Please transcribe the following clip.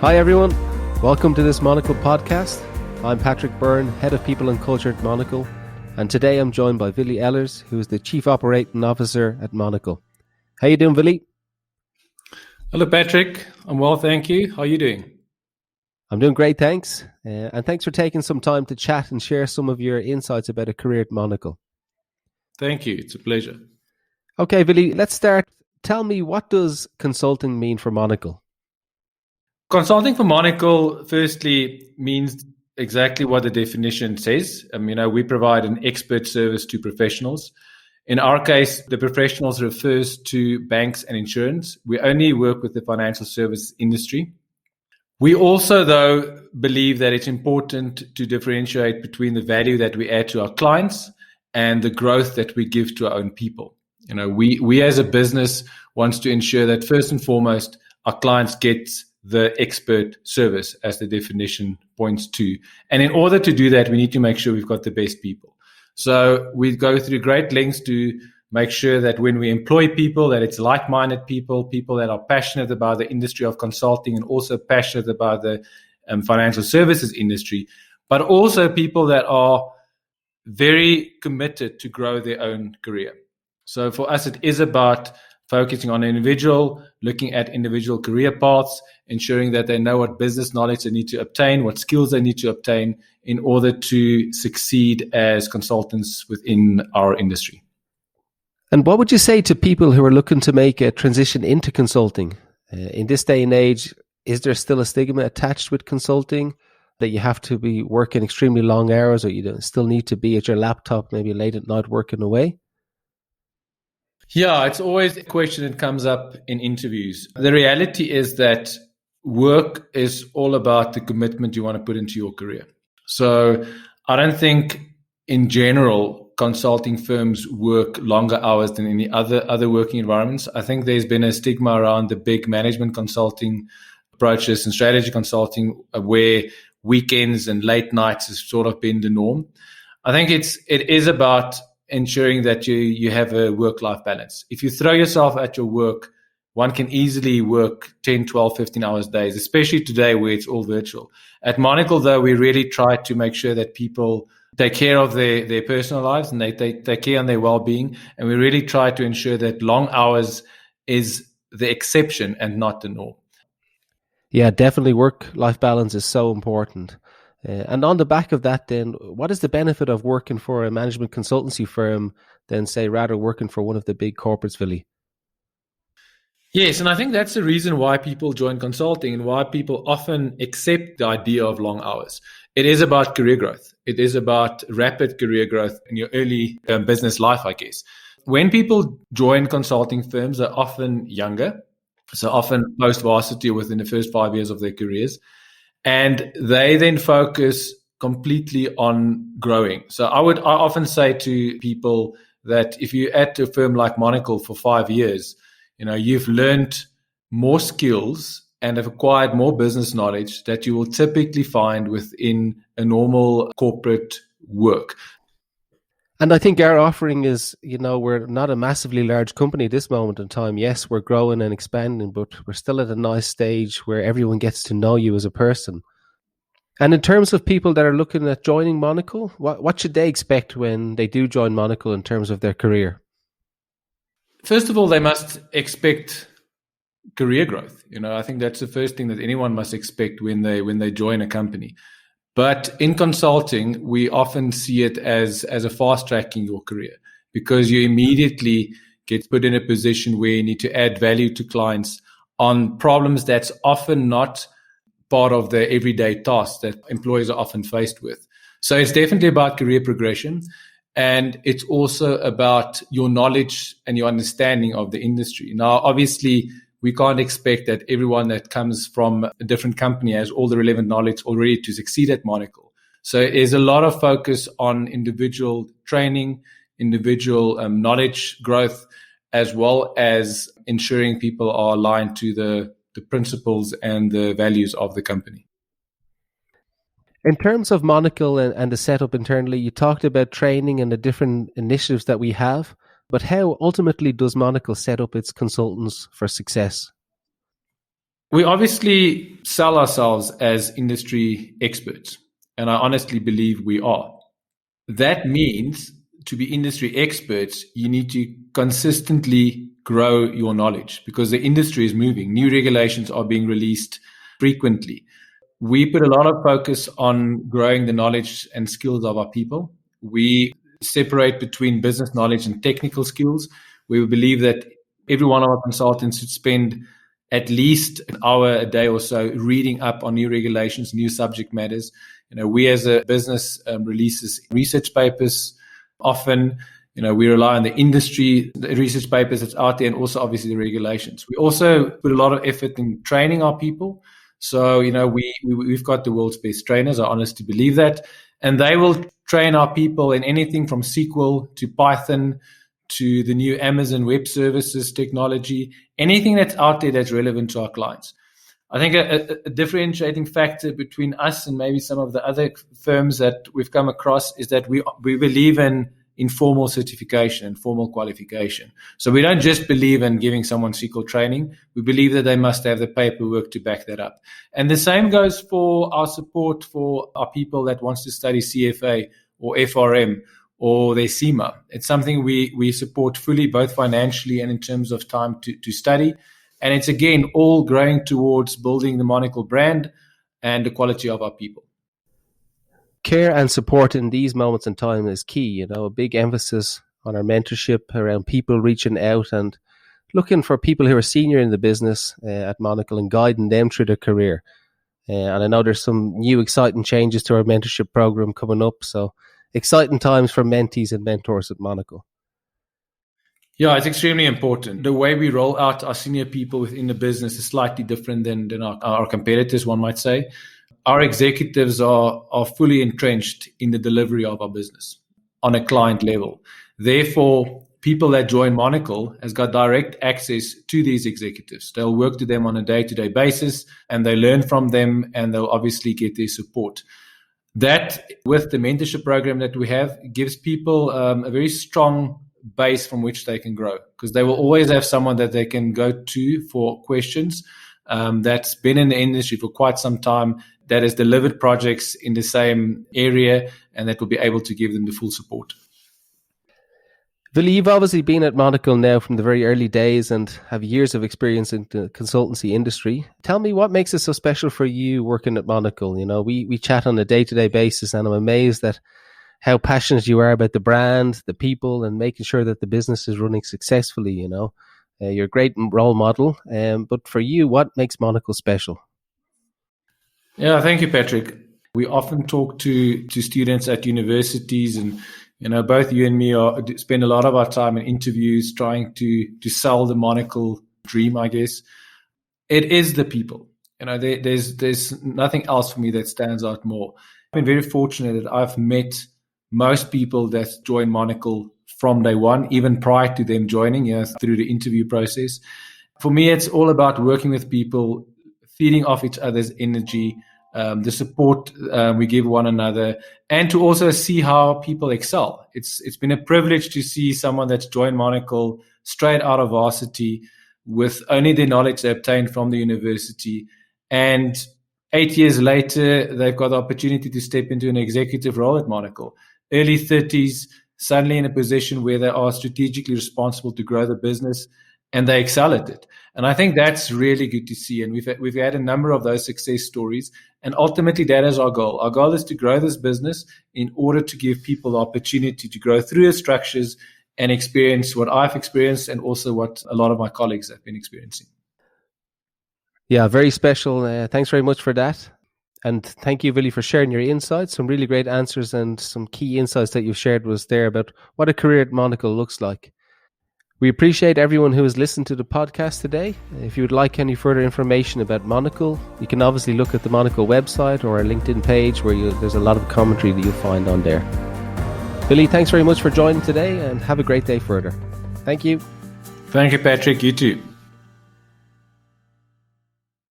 Hi everyone, welcome to this Monocle podcast. I'm Patrick Byrne, Head of People and Culture at Monocle, and today I'm joined by Willie Ehlers, who is the Chief Operating Officer at Monocle. How you doing, Willie? Hello Patrick, I'm well, thank you. How are you doing? I'm doing great, thanks. And thanks for taking some time to chat and share some of your insights about a career at Monocle. Thank you, it's a pleasure. Okay, Willie, let's start. Tell me, what does consulting mean for Monocle? Consulting for Monocle, firstly, means exactly what the definition says. We provide an expert service to professionals. In our case, the professionals refers to banks and insurance. We only work with the financial services industry. We also, though, believe that it's important to differentiate between the value that we add to our clients and the growth that we give to our own people. We as a business wants to ensure that first and foremost, our clients get the expert service, as the definition points to. And in order to do that, we need to make sure we've got the best people. So we go through great lengths to make sure that when we employ people, that it's like-minded people, people that are passionate about the industry of consulting and also passionate about the financial services industry, but also people that are very committed to grow their own career. So for us, it is about focusing on an individual, looking at individual career paths, ensuring that they know what business knowledge they need to obtain, what skills they need to obtain in order to succeed as consultants within our industry. And what would you say to people who are looking to make a transition into consulting? In this day and age, is there still a stigma attached with consulting that you have to be working extremely long hours, or you still need to be at your laptop maybe late at night working away? Yeah, it's always a question that comes up in interviews. The reality is that work is all about the commitment you want to put into your career. So I don't think in general consulting firms work longer hours than any other working environments. I think there's been a stigma around the big management consulting approaches and strategy consulting where weekends and late nights has sort of been the norm. I think it is about ensuring that you have a work-life balance. If you throw yourself at your work, one can easily work 10, 12, 15 hours days, especially today where it's all virtual. At Monocle, though, we really try to make sure that people take care of their personal lives and they take care on their well-being. And we really try to ensure that long hours is the exception and not the norm. Yeah, definitely work-life balance is so important. And on the back of that, then, what is the benefit of working for a management consultancy firm than, say, rather working for one of the big corporates, Willie? Yes, and I think that's the reason why people join consulting and why people often accept the idea of long hours. It is about career growth. It is about rapid career growth in your early business life, I guess. When people join consulting firms, they're often younger, so often post-varsity within the first 5 years of their careers. And they then focus completely on growing. So I often say to people that if you're at a firm like Monocle for 5 years, you've learned more skills and have acquired more business knowledge that you will typically find within a normal corporate work. And I think our offering is, we're not a massively large company at this moment in time. Yes, we're growing and expanding, but we're still at a nice stage where everyone gets to know you as a person. And in terms of people that are looking at joining Monocle, what should they expect when they do join Monocle in terms of their career? First of all, they must expect career growth. I think that's the first thing that anyone must expect when they join a company. But in consulting, we often see it as a fast tracking your career because you immediately get put in a position where you need to add value to clients on problems that's often not part of the everyday tasks that employees are often faced with. So it's definitely about career progression. And it's also about your knowledge and your understanding of the industry. Now, obviously, we can't expect that everyone that comes from a different company has all the relevant knowledge already to succeed at Monocle. So there's a lot of focus on individual training, individual knowledge growth, as well as ensuring people are aligned to the principles and the values of the company. In terms of Monocle and the setup internally, you talked about training and the different initiatives that we have. But how ultimately does Monocle set up its consultants for success? We obviously sell ourselves as industry experts, and I honestly believe we are. That means to be industry experts, you need to consistently grow your knowledge because the industry is moving. New regulations are being released frequently. We put a lot of focus on growing the knowledge and skills of our people. We separate between business knowledge and technical skills. We believe that every one of our consultants should spend at least an hour a day or so reading up on new regulations, new subject matters. We as a business releases research papers often. We rely on the industry, the research papers that's out there, and also obviously the regulations. We also put a lot of effort in training our people. So, we've got the world's best trainers. I honestly believe that. And they will train our people in anything from SQL to Python to the new Amazon Web Services technology, anything that's out there that's relevant to our clients. I think a differentiating factor between us and maybe some of the other firms that we've come across is that we believe in formal certification and formal qualification. So we don't just believe in giving someone SQL training. We believe that they must have the paperwork to back that up. And the same goes for our support for our people that wants to study CFA or FRM or their CIMA. It's something we support fully, both financially and in terms of time to study. And it's, again, all growing towards building the Monocle brand and the quality of our people. Care and support in these moments in time is key. A big emphasis on our mentorship around people reaching out and looking for people who are senior in the business at Monocle and guiding them through their career. And I know there's some new exciting changes to our mentorship program coming up. So exciting times for mentees and mentors at Monocle. Yeah, it's extremely important. The way we roll out our senior people within the business is slightly different than our competitors, one might say. Our executives are fully entrenched in the delivery of our business on a client level. Therefore, people that join Monocle has got direct access to these executives. They'll work to them on a day-to-day basis, and they learn from them, and they'll obviously get their support. That, with the mentorship program that we have, gives people a very strong base from which they can grow, because they will always have someone that they can go to for questions that's been in the industry for quite some time, that has delivered projects in the same area, and that will be able to give them the full support. Willie, you've obviously been at Monocle now from the very early days and have years of experience in the consultancy industry. Tell me, what makes it so special for you working at Monocle? We chat on a day-to-day basis, and I'm amazed at how passionate you are about the brand, the people, and making sure that the business is running successfully. You're a great role model. But for you, what makes Monocle special? Yeah, thank you, Patrick. We often talk to students at universities, and both you and me spend a lot of our time in interviews trying to sell the Monocle dream, I guess. It is the people. There's nothing else for me that stands out more. I've been very fortunate that I've met most people that join Monocle from day one, even prior to them joining, through the interview process. For me, it's all about working with people, feeding off each other's energy, the support we give one another, and to also see how people excel. It's been a privilege to see someone that's joined Monocle straight out of varsity with only the knowledge they obtained from the university, and 8 years later, they've got the opportunity to step into an executive role at Monocle. Early 30s, suddenly in a position where they are strategically responsible to grow the business, and they excel at it. And I think that's really good to see. And we've had a number of those success stories. And ultimately, that is our goal. Our goal is to grow this business in order to give people the opportunity to grow through the structures and experience what I've experienced and also what a lot of my colleagues have been experiencing. Yeah, very special. Thanks very much for that. And thank you, Willie, for sharing your insights. Some really great answers, and some key insights that you've shared was there about what a career at Monocle looks like. We appreciate everyone who has listened to the podcast today. If you would like any further information about Monocle, you can obviously look at the Monocle website or our LinkedIn page, where there's a lot of commentary that you'll find on there. Willie, thanks very much for joining today, and have a great day further. Thank you. Thank you, Patrick. You too.